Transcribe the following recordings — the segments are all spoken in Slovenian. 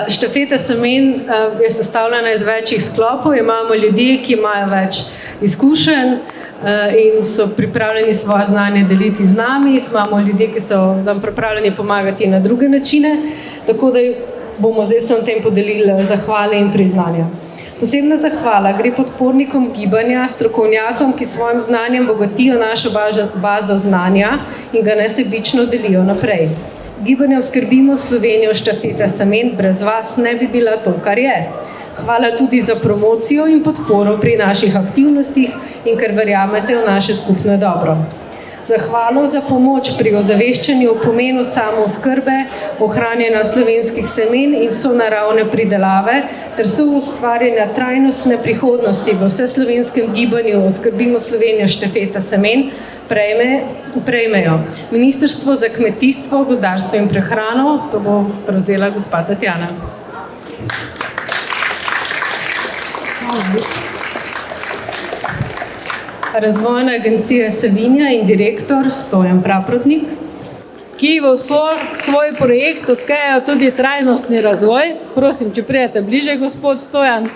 Štafeta semen je sestavljena iz večjih sklopov. Imamo ljudi, ki imajo več izkušenj in so pripravljeni svoje znanje deliti z nami. Imamo ljudi, ki so nam pripravljeni pomagati na druge načine. Tako da bomo zdaj vsem tem podelili zahvale in priznanja. Posebna zahvala gre podpornikom gibanja, strokovnjakom, ki s svojim znanjem bogatijo našo bazo znanja in ga nesebično delijo naprej. Gibanje Oskrbimo Slovenijo štafeta semen brez vas ne bi bila to, kar je. Hvala tudi za promocijo in podporo pri naših aktivnostih in ker verjamete v naše skupno dobro. Zahvalo za pomoč pri ozaveščanju o pomenu samooskrbe, ohranjanja slovenskih semen in sonaravne pridelave ter soustvarjanja trajnostne prihodnosti v vseslovenskem gibanju Oskrbimo Slovenijo štafeta semen prejmejo Ministrstvo za kmetijstvo, gozdarstvo in prehrano, to bo prevzela gospa Tatjana. Razvojna agencija Savinja in direktor Stojan Praprotnik, ki v svoj projekt odkajajo tudi trajnostni razvoj. Prosim, če prijete bliže, gospod Stojan.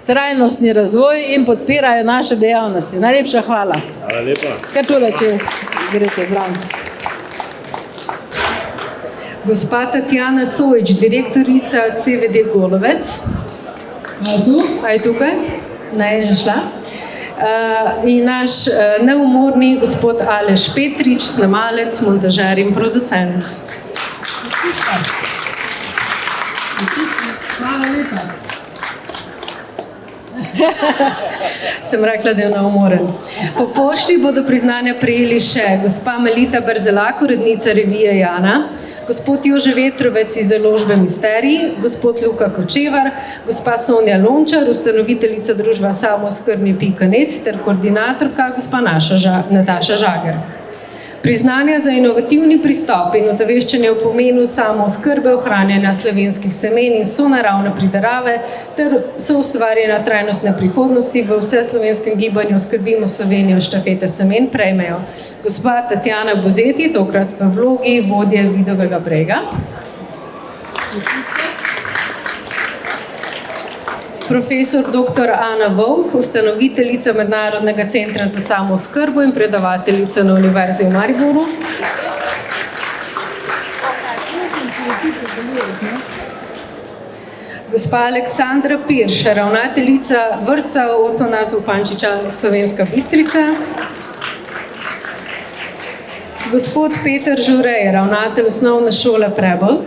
Trajnostni razvoj in podpirajo naše dejavnosti. Najlepša hvala. Hvala lepa. Kaj tole, če grete zraven? gospa Tatjana Sojič, direktorica CVD Golovec. A je tukaj? Ne, je že šla. In naš neumorni gospod Aleš Petrič, snemalec, montažer in producent. Hvala lepa. Sem rekla, da je neumoren. Po pošti bodo priznanja prejeli še gospa Melita Berzelak, urednica revije Jana, gospod Jože Vetrovec iz založbe Misterij, gospod Luka Kočevar, gospa Sonja Lončar, ustanoviteljica družba samoskrbni.net ter koordinatorka gospa Nataša Žager. Priznanja za inovativni pristop in ozaveščanje o pomenu samooskrbe, ohranjanja slovenskih semen in sonaravne pridelave ter soustvarjanja trajnostne prihodnosti v vseslovenskem gibanju Oskrbimo Slovenijo štafete semen prejmejo gospa Tatjana Buzeti, tokrat v vlogi vodje Vidovega brega. Profesor dr. Ana Vovk, ustanoviteljica Mednarodnega centra za samooskrbo in predavateljica na Univerzi v Mariboru. Gospa Aleksandra Pirš, ravnateljica vrtca Otona Zupančiča Slovenska Bistrica. Gospod Peter Žurej, ravnatelj osnovne šole Prebold.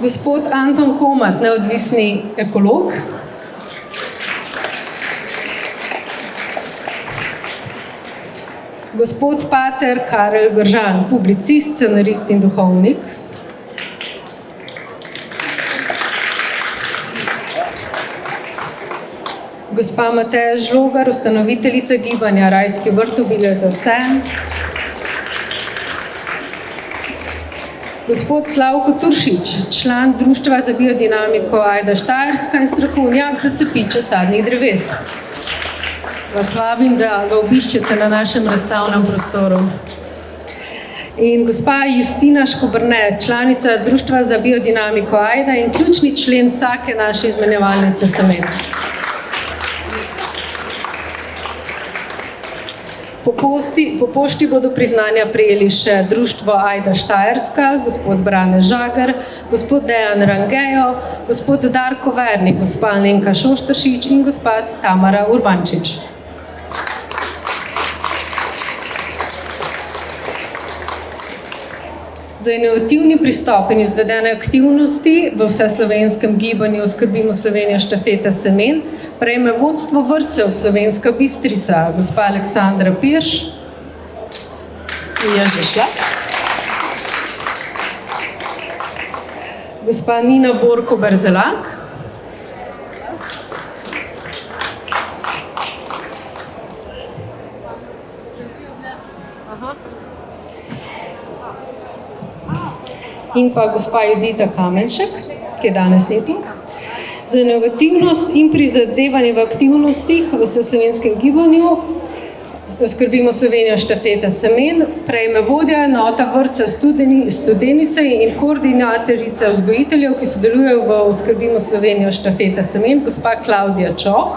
Gospod Anton Komat, neodvisni ekolog. Gospod pater Karel Gržan, publicist, scenarist in duhovnik. Gospa Mateja Žlogar, ustanoviteljica gibanja Rajski vrt obilje za vse. Gospod Slavko Turšič, član Društva za biodinamiko Ajda Štajerska in strokovnjak za cepiče sadnih dreves. Vas vabim, da ga obiščete na našem razstavnem prostoru. In gospa Justina Škobrne, članica Društva za biodinamiko Ajda in ključni člen vsake naše izmenjevalnice semen. Po pošti bodo priznanja prejeli še Društvo Ajda Štajerska, gospod Brane Žagar, gospod Dejan Rangejo, gospod Darko Vernik, gospa Alenka Šoštršič in gospa Tamara Urbančič. Za inovativni pristop in izvedene aktivnosti v vseslovenskem gibanju Oskrbimo Slovenijo štafete semen prejme vodstvo vrtcev Slovenska Bistrica, gospa Aleksandra Pirš. Je že šla. Gospa Nina Borko Berzelak. In pa gospa Judita Kamenšek, ki je danes niti. Za inovativnost in prizadevanje v aktivnostih v vseslovenskem gibanju Skrbimo Slovenijo štafeta semen, prejme vodja enota vrtca Studenice in koordinatorica vzgojiteljev, ki sodelujejo v Skrbimo Slovenijo štafeta semen, gospa Klavdija Čoh.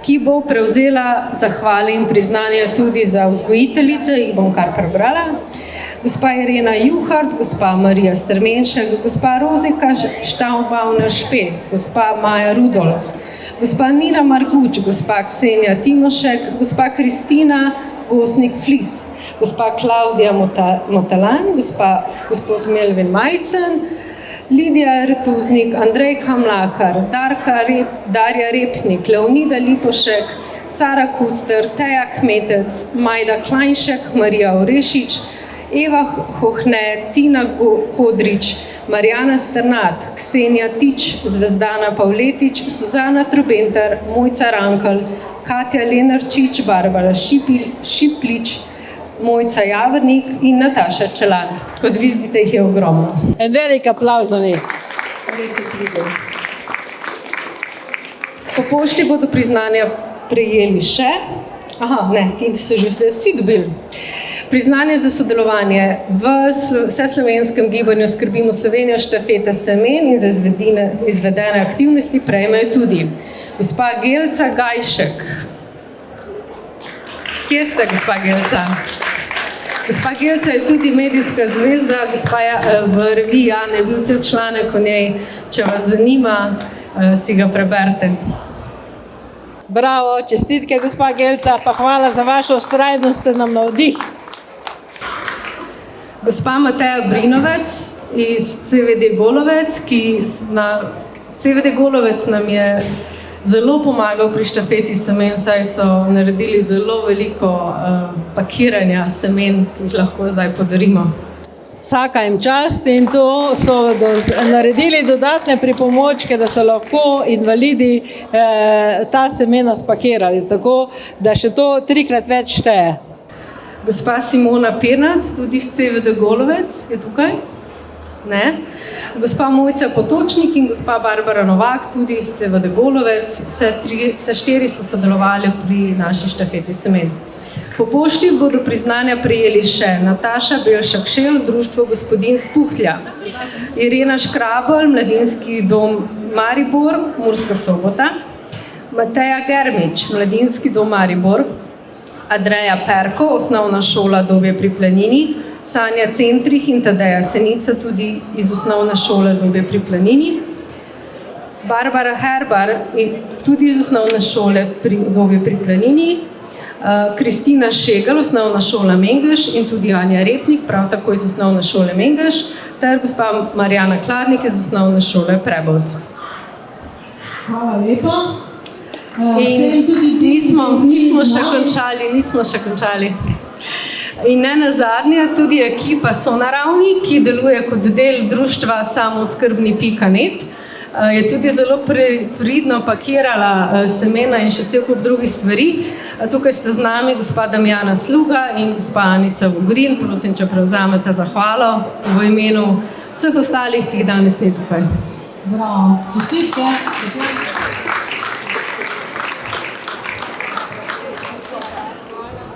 Ki bo prevzela zahvale in priznanja tudi za vzgojiteljice, jih bom kar prebrala. Gospa Irena Juhart, gospa Marija Strmenšek, gospa Rozika Štaubauner-Špes, gospa Maja Rudolf, gospa Nina Marguč, gospa Ksenija Timošek, gospa Kristina Gosnik-Flis, gospa Klavdija Motalan, gospod Melvin Majcen, Lidija Retuznik, Andrej Kamlakar, Darja Repnik, Leonida Lipošek, Sara Kuster, Teja Kmetec, Majda Klajnšek, Marija Orešič, Eva Hohne, Tina Kodrič, Marjana Strnat, Ksenija Tič, Zvezdana Pavletič, Suzana Trubentar, Mojca Rankl, Katja Lenarčič, Barbara Šiplič, Mojca Javrnik in Nataša Čelan. Kot vidite, jih je ogromno. En velik aplavz za njih. Po pošti bodo priznanja prejeli še. Ti so že vsi dobili. Priznanje za sodelovanje v vseslovenskem gibanju Skrbimo Slovenijo štafeta semen in za izvedene aktivnosti prejmejo tudi gospa Gelca Gajšek. Kje ste, gospa Gelca? Gospa Gelca je tudi medijska zvezda, gospa v reviji Jana je bil cel članek o njej. Če vas zanima, si ga preberite. Bravo, čestitke, gospa Gelca, pa hvala za vašo vztrajnost, ste nam navdih. Gospa Mateja Brinovec iz CVD Golovec, CVD Golovec nam je zelo pomagal pri štafeti semen, saj so naredili zelo veliko pakiranja semen, ki jih lahko zdaj podarimo. Vsaka jim čast in to so naredili dodatne pripomočke, da so lahko invalidi ta semena spakirali, tako da še to 3-krat več šteje. Gospa Simona Pirnat, tudi iz CVD Golovec, je tukaj? Ne. Gospa Mojca Potočnik in gospa Barbara Novak, tudi iz CVD Golovec, vse 4 so sodelovali pri naši štafeti semen. Po pošti bodo priznanja prejeli še Nataša Belšak-Šel, Društvo gospodin Spuhlja, Irena Škrabel, Mladinski dom Maribor, Murska Sobota, Mateja Germič, Mladinski dom Maribor, Andreja Perko, Osnovna šola Dobje pri Planini, Sanja Centrih in Tadeja Senica, tudi iz Osnovne šole Dobje pri Planini, Barbara Herbar, tudi iz Osnovne šole Dobje pri Planini, Kristina Šegal, Osnovna šola Mengeš in tudi Anja Repnik, prav tako iz Osnovne šole Mengeš, ter gospa Marjana Kladnik iz Osnovne šole Prebold. Hvala lepa. In nismo še končali. In ne nazadnje, tudi ekipa Sonaravni, ki deluje kot del društva samooskrbni.net, je tudi zelo pridno pakirala semena in še cel kup drugih stvari. Tukaj ste z nami gospa Damjana Sluga in gospa Anica Vogrin. Prosim, če prevzamete zahvalo v imenu vseh ostalih, ki jih danes ni tukaj. Bravo, čestitke.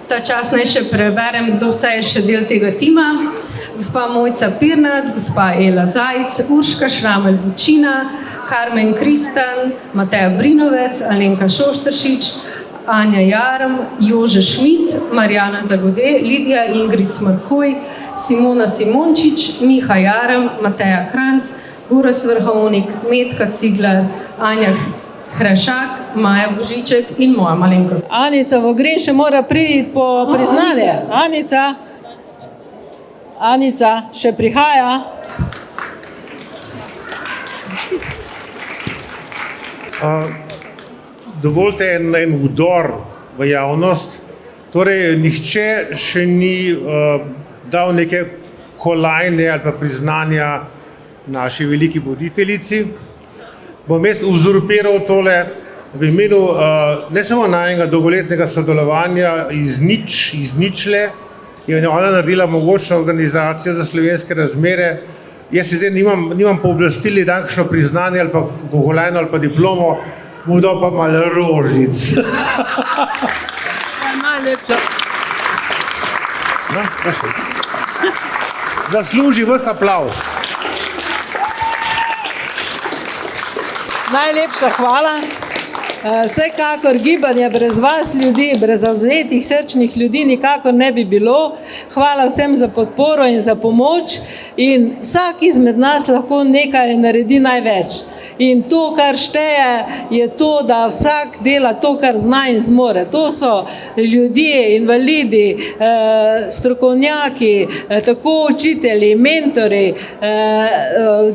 Ta čas naj še preberem, kdo vse je še del tega tima. Gospa Mojca Pirnat, gospa Ela Zajc, Urška Šramelj-Vučina, Karmen Kristan, Mateja Brinovec, Alenka Šoštršič, Anja Jarm, Jože Šmit, Marjana Zagode, Lidija Ingrid Smrkoj, Simona Simončič, Miha Jarm, Mateja Kranc, Uroš Vrhovnik, Metka Ciglar, Anja Hrešak, Maja Božiček in moja malenkost. Anica Vogrin še mora priti po priznanje. Anica še prihaja. Dovolite en vdor v javnost. Torej, nihče še ni dal neke kolajne ali pa priznanja naši veliki voditeljici. Bom jaz uzurpiral tole v imenu ne samo najnega dolgoletnega sodelovanja iz ničle, je ona naredila mogočno organizacijo za slovenske razmere Jaz si zdaj nimam pooblastili, da kakšno priznanje ali pa kolajno ali pa diplomo, bom dal pa malo rožic. Najlepša. No, prosim. Zasluži ves aplavz. Najlepša hvala. Vsekakor gibanje brez vas ljudi, brez zavzetih srčnih ljudi nikakor ne bi bilo. Hvala vsem za podporo in za pomoč in vsak izmed nas lahko nekaj naredi največ. In to, kar šteje, je to, da vsak dela to, kar zna in zmore. To so ljudje, invalidi, strokovnjaki, tako učitelji, mentori,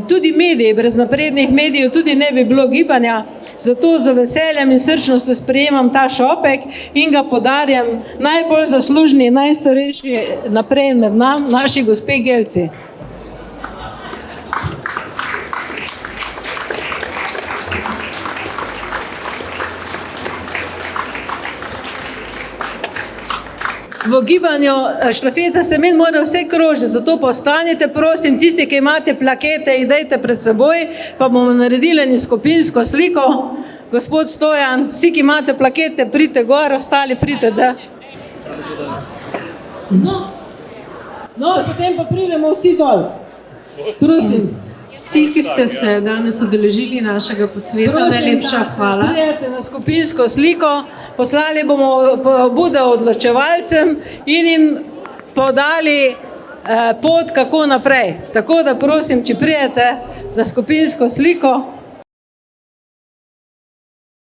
tudi mediji. Brez naprednih medijev tudi ne bi bilo gibanja. Zato z veseljem in srčnostjo sprejemam ta šopek in ga podarjam najbolj zaslužni in najstarejši naprej med naši gospe Gelci. V gibanju štafeta semen mora vse krožiti, zato pa ostanite, prosim, tisti, ki imate plakete, jih dajte pred seboj, pa bomo naredili eno skupinsko sliko. Gospod Stojan, vsi, ki imate plakete, pridite gor, ostali pridite, da. No, potem pa pridemo vsi dol. Prosim. Vsi, ki ste se danes udeležili našega posveta, najlepša hvala. Prijete na skupinsko sliko, poslali bomo pobude odločevalcem in jim podali pot, kako naprej. Tako da prosim, če prijete za skupinsko sliko.